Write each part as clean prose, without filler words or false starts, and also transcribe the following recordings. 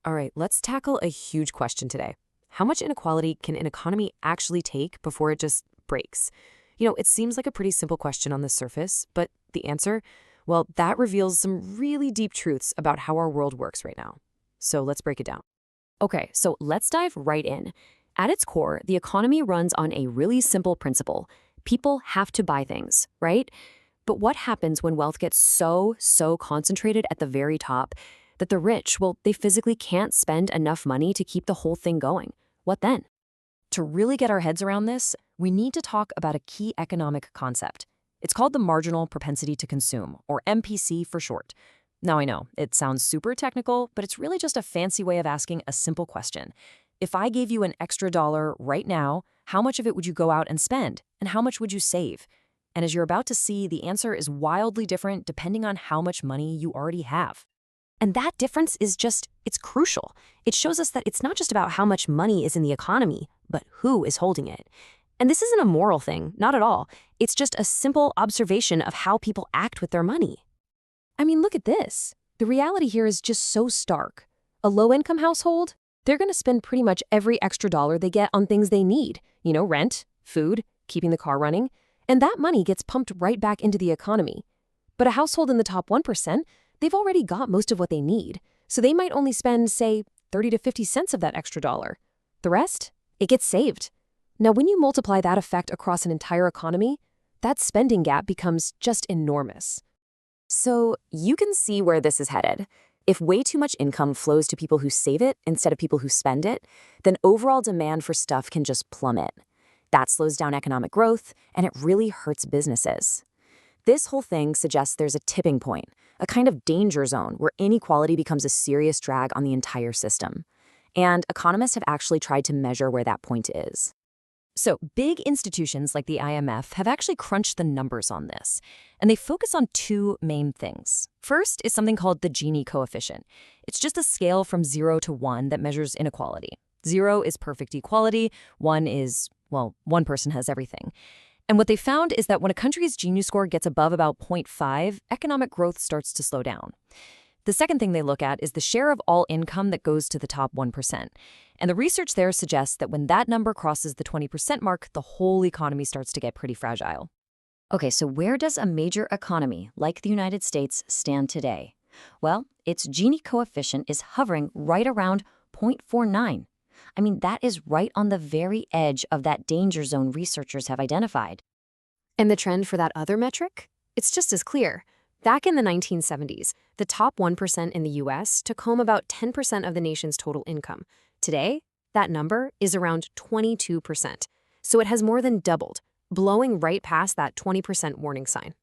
All right, let's tackle a huge question today. How much inequality can an economy actually take before it just breaks? It seems like a pretty simple question on the surface, but the answer, well, that reveals some really deep truths about how our world works right now. So let's break it down. Okay, so let's dive right in. At its core, the economy runs on a really simple principle. People have to buy things, right? But what happens when wealth gets so concentrated at the very top that the rich, well, they physically can't spend enough money to keep the whole thing going? What then? To really get our heads around this, we need to talk about a key economic concept. It's called the marginal propensity to consume, or MPC for short. Now I know, it sounds super technical, but it's really just a fancy way of asking a simple question. If I gave you an extra dollar right now, how much of it would you go out and spend? And how much would you save? And as you're about to see, the answer is wildly different depending on how much money you already have. And that difference is it's crucial. It shows us that it's not just about how much money is in the economy, but who is holding it. And this isn't a moral thing, not at all. It's just a simple observation of how people act with their money. I mean, look at this. The reality here is just so stark. A low-income household, they're going to spend pretty much every extra dollar they get on things they need. Rent, food, keeping the car running. And that money gets pumped right back into the economy. But a household in the top 1%, they've already got most of what they need. So they might only spend, say, 30 to 50 cents of that extra dollar. The rest, it gets saved. Now, when you multiply that effect across an entire economy, that spending gap becomes just enormous. So you can see where this is headed. If way too much income flows to people who save it instead of people who spend it, then overall demand for stuff can just plummet. That slows down economic growth, and it really hurts businesses. This whole thing suggests there's a tipping point, a kind of danger zone where inequality becomes a serious drag on the entire system. And economists have actually tried to measure where that point is. So big institutions like the IMF have actually crunched the numbers on this, and they focus on two main things. First is something called the Gini coefficient. It's just a scale from 0 to 1 that measures inequality. 0 is perfect equality, 1 is, well, one person has everything. And what they found is that when a country's Gini score gets above about 0.5, economic growth starts to slow down. The second thing they look at is the share of all income that goes to the top 1%. And the research there suggests that when that number crosses the 20% mark, the whole economy starts to get pretty fragile. Okay, so where does a major economy like the United States stand today? Well, its Gini coefficient is hovering right around 0.49. I mean, that is right on the very edge of that danger zone researchers have identified. And the trend for that other metric? It's just as clear. Back in the 1970s, the top 1% in the US took home about 10% of the nation's total income. Today, that number is around 22%. So it has more than doubled, blowing right past that 20% warning sign.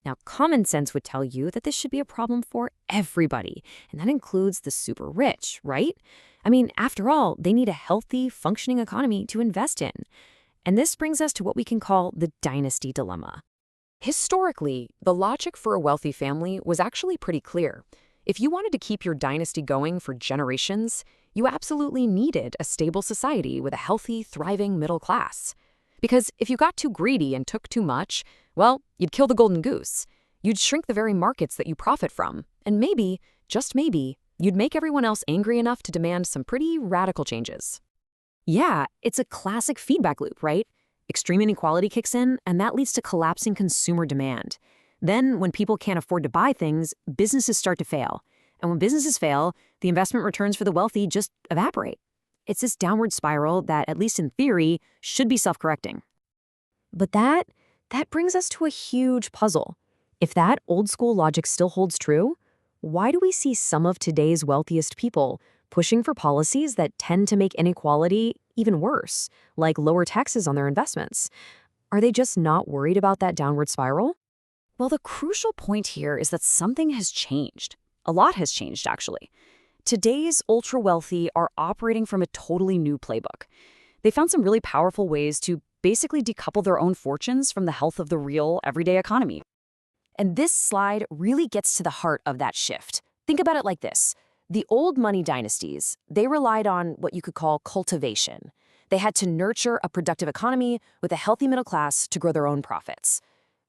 Now, common sense would tell you that this should be a problem for everybody, and that includes the super rich, right? I mean, after all, they need a healthy, functioning economy to invest in. And this brings us to what we can call the dynasty dilemma. Historically, the logic for a wealthy family was actually pretty clear. If you wanted to keep your dynasty going for generations, you absolutely needed a stable society with a healthy, thriving middle class. Because if you got too greedy and took too much, well, you'd kill the golden goose. You'd shrink the very markets that you profit from. And maybe, just maybe, you'd make everyone else angry enough to demand some pretty radical changes. Yeah, it's a classic feedback loop, right? Extreme inequality kicks in, and that leads to collapsing consumer demand. Then, when people can't afford to buy things, businesses start to fail. And when businesses fail, the investment returns for the wealthy just evaporate. It's this downward spiral that, at least in theory, should be self-correcting. But that brings us to a huge puzzle. If that old-school logic still holds true, why do we see some of today's wealthiest people pushing for policies that tend to make inequality even worse, like lower taxes on their investments? Are they just not worried about that downward spiral? Well, the crucial point here is that something has changed. A lot has changed, actually. Today's ultra-wealthy are operating from a totally new playbook. They found some really powerful ways to basically decouple their own fortunes from the health of the real, everyday economy. And this slide really gets to the heart of that shift. Think about it like this. The old money dynasties, they relied on what you could call cultivation. They had to nurture a productive economy with a healthy middle class to grow their own profits.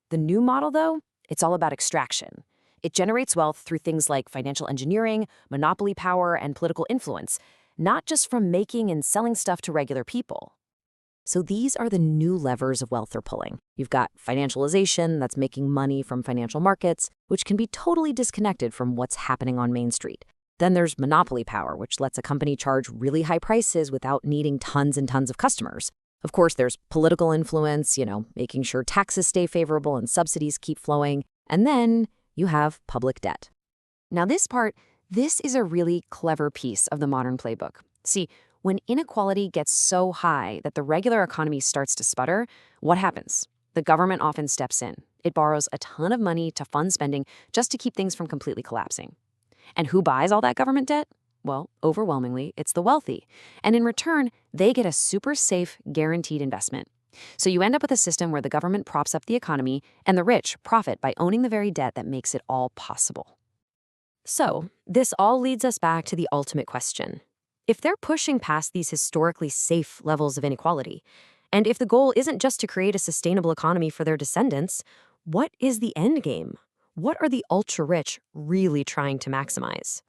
The new model, though, it's all about extraction. It generates wealth through things like financial engineering, monopoly power, and political influence, not just from making and selling stuff to regular people. So these are the new levers of wealth they're pulling. You've got financialization, that's making money from financial markets, which can be totally disconnected from what's happening on Main Street. Then there's monopoly power, which lets a company charge really high prices without needing tons and tons of customers. Of course, there's political influence, making sure taxes stay favorable and subsidies keep flowing. And then you have public debt. Now this is a really clever piece of the modern playbook. See, when inequality gets so high that the regular economy starts to sputter, what happens? The government often steps in. It borrows a ton of money to fund spending just to keep things from completely collapsing. And who buys all that government debt? Well, overwhelmingly, it's the wealthy. And in return, they get a super safe, guaranteed investment. So you end up with a system where the government props up the economy and the rich profit by owning the very debt that makes it all possible. So this all leads us back to the ultimate question. If they're pushing past these historically safe levels of inequality, and if the goal isn't just to create a sustainable economy for their descendants, what is the end game? What are the ultra-rich really trying to maximize?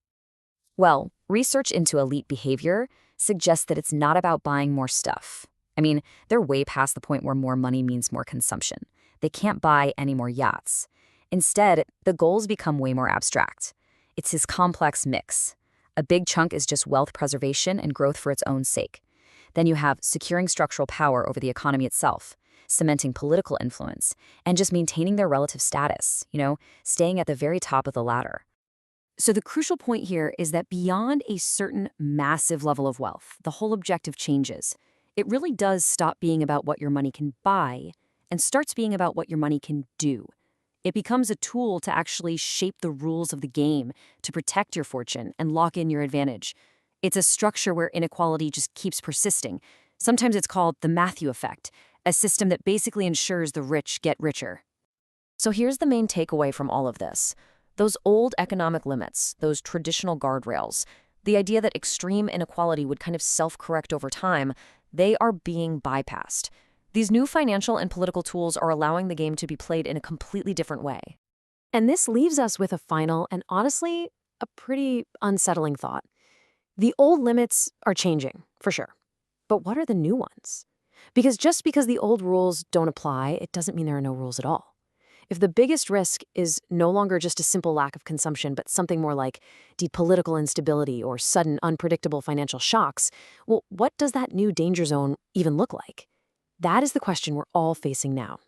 Well, research into elite behavior suggests that it's not about buying more stuff. I mean, they're way past the point where more money means more consumption. They can't buy any more yachts. Instead, the goals become way more abstract. It's this complex mix. A big chunk is just wealth preservation and growth for its own sake. Then you have securing structural power over the economy itself, cementing political influence, and just maintaining their relative status, staying at the very top of the ladder. So the crucial point here is that beyond a certain massive level of wealth, the whole objective changes. It really does stop being about what your money can buy and starts being about what your money can do. It becomes a tool to actually shape the rules of the game, to protect your fortune and lock in your advantage. It's a structure where inequality just keeps persisting. Sometimes it's called the Matthew effect, a system that basically ensures the rich get richer. So here's the main takeaway from all of this. Those old economic limits, those traditional guardrails, the idea that extreme inequality would kind of self-correct over time, they are being bypassed. These new financial and political tools are allowing the game to be played in a completely different way. And this leaves us with a final and honestly, a pretty unsettling thought. The old limits are changing, for sure. But what are the new ones? Because just because the old rules don't apply, it doesn't mean there are no rules at all. If the biggest risk is no longer just a simple lack of consumption, but something more like deep political instability or sudden, unpredictable financial shocks, well, what does that new danger zone even look like? That is the question we're all facing now.